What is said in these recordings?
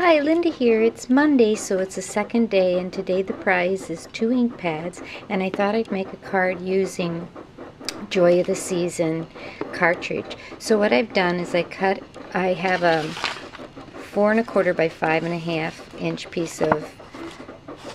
Hi, Linda here. It's Monday, so it's the second day, and today the prize is 2 ink pads, and I thought I'd make a card using Joy of the Season cartridge. So what I've done is I have a 4 1/4 by 5 1/2 inch piece of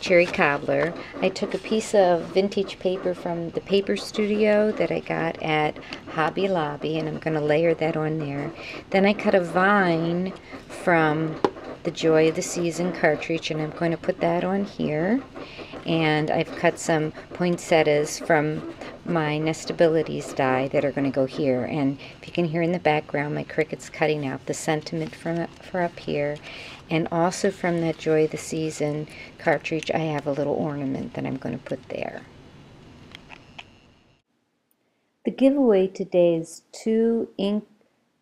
cherry cobbler. I took a piece of vintage paper from the paper studio that I got at Hobby Lobby, and I'm going to layer that on there. Then I cut a vine from the Joy of the Season cartridge, and I'm going to put that on here. And I've cut some poinsettias from my Nestabilities die that are going to go here. And if you can hear in the background, my cricket's cutting out the sentiment for up here. And also from that Joy of the Season cartridge, I have a little ornament that I'm going to put there. The giveaway today is 2 ink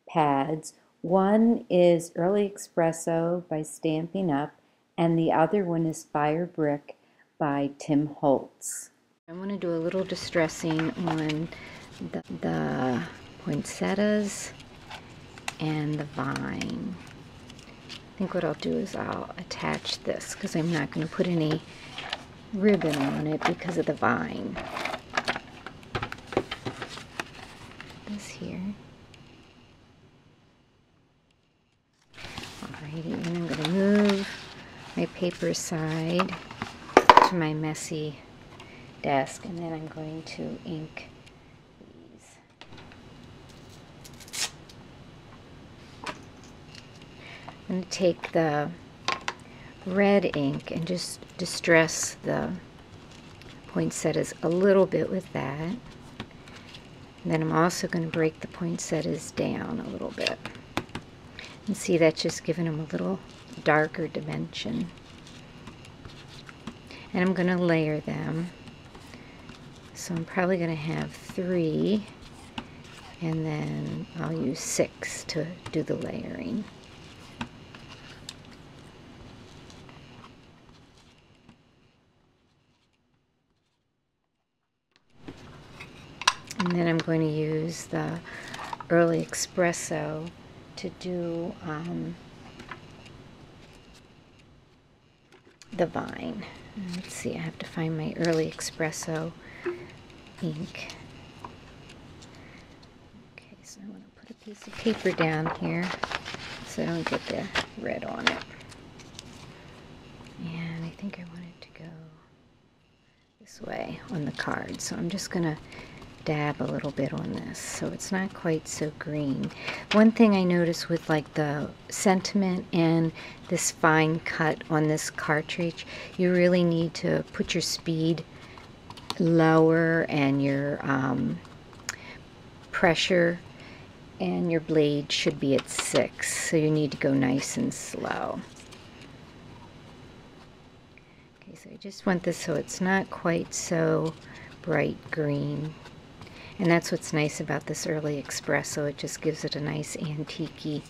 pads. One is Early Espresso by Stampin' Up, and the other one is Fire Brick by Tim Holtz. I want to do a little distressing on the poinsettias and the vine. I think what I'll do is I'll attach this because I'm not going to put any ribbon on it because of the vine. This here. Alrighty, and I'm going to move my paper aside to my messy desk, and then I'm going to ink these. I'm going to take the red ink and just distress the poinsettias a little bit with that. And then I'm also going to break the poinsettias down a little bit. And see, that's just giving them a little darker dimension. And I'm going to layer them. So I'm probably going to have 3, and then I'll use 6 to do the layering. And then I'm going to use the Early Espresso to do the vine. Let's see, I have to find my Early Espresso ink. Okay, so I want to put a piece of paper down here so I don't get the red on it. And I think I want it to go this way on the card. So I'm just going to dab a little bit on this so it's not quite so green. One thing I noticed with like the sentiment and this fine cut on this cartridge, you really need to put your speed lower and your pressure and your blade should be at 6, so you need to go nice and slow. Okay, so I just want this so it's not quite so bright green. And that's what's nice about this Early Espresso. It just gives it a nice antique-y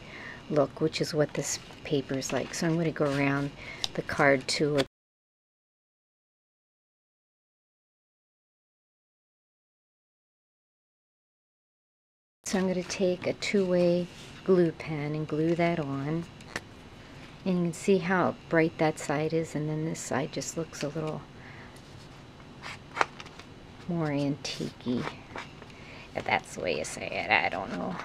look, which is what this paper is like. So I'm going to go around the card too. So I'm going to take a 2-way glue pen and glue that on. And you can see how bright that side is, and then this side just looks a little more antique-y. If that's the way you say it, I don't know.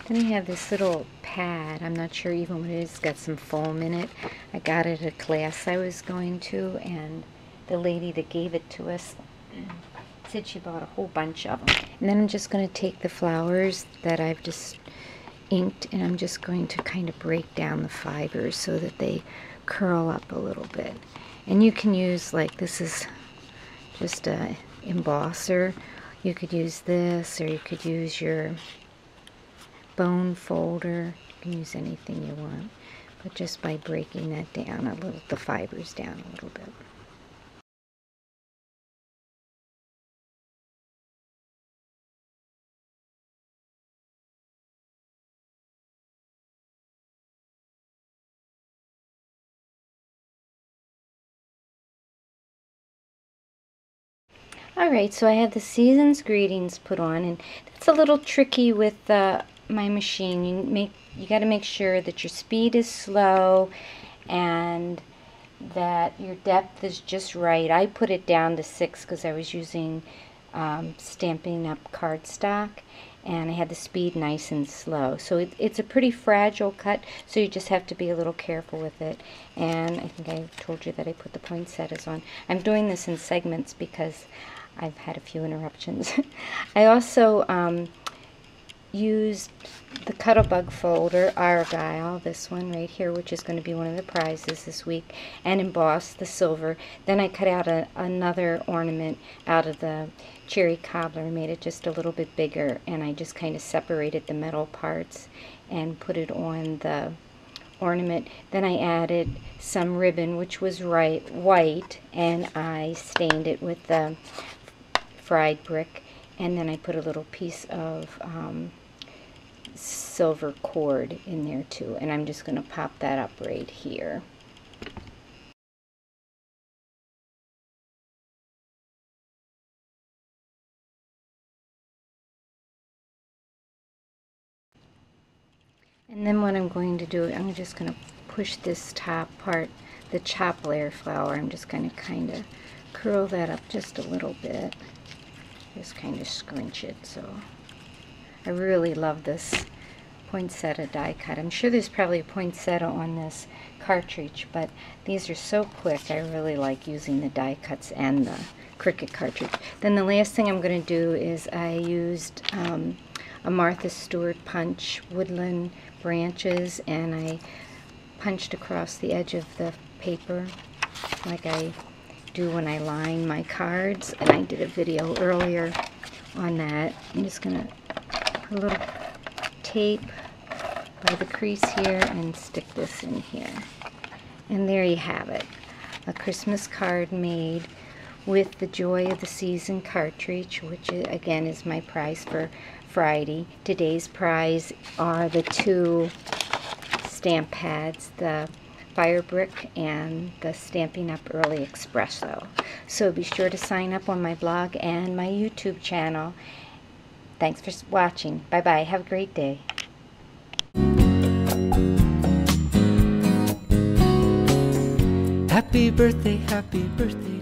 Then I have this little pad. I'm not sure even what it is. It's got some foam in it. I got it at a class I was going to, and the lady that gave it to us said she bought a whole bunch of them. And then I'm just going to take the flowers that I've just inked, and I'm just going to kind of break down the fibers so that they curl up a little bit. And you can use, like, this is just a embosser. You could use this, or you could use your bone folder. You can use anything you want, but just by breaking that down a little, the fibers down a little bit. Alright, so I have the season's greetings put on, and it's a little tricky with my machine. You got to make sure that your speed is slow and that your depth is just right. I put it down to 6 because I was using Stampin' Up! Cardstock, and I had the speed nice and slow. So it's a pretty fragile cut, so you just have to be a little careful with it. And I think I told you that I put the poinsettias on. I'm doing this in segments because I've had a few interruptions. I also used the Cuttlebug folder, Argyle, this one right here, which is going to be one of the prizes this week, and embossed the silver. Then I cut out another ornament out of the cherry cobbler and made it just a little bit bigger, and I just kind of separated the metal parts and put it on the ornament. Then I added some ribbon, which was white, and I stained it with the fried brick, and then I put a little piece of silver cord in there too, and I'm just going to pop that up right here. And then what I'm going to do, I'm just going to push this top part, the chopped layer flower, I'm just going to kind of curl that up just a little bit, just kind of scrunch it. So I really love this poinsettia die cut. I'm sure there's probably a poinsettia on this cartridge, but these are so quick. I really like using the die cuts and the Cricut cartridge. Then the last thing I'm going to do is I used a Martha Stewart punch, woodland branches, and I punched across the edge of the paper like I do when I line my cards, and I did a video earlier on that. I'm just going to put a little tape by the crease here and stick this in here. And there you have it. A Christmas card made with the Joy of the Season cartridge, which again is my prize for Friday. Today's prize are the 2 stamp pads, the Fire Brick and the Stampin' Up! Early Espresso. So be sure to sign up on my blog and my YouTube channel. Thanks for watching. Bye-bye. Have a great day. Happy birthday, happy birthday.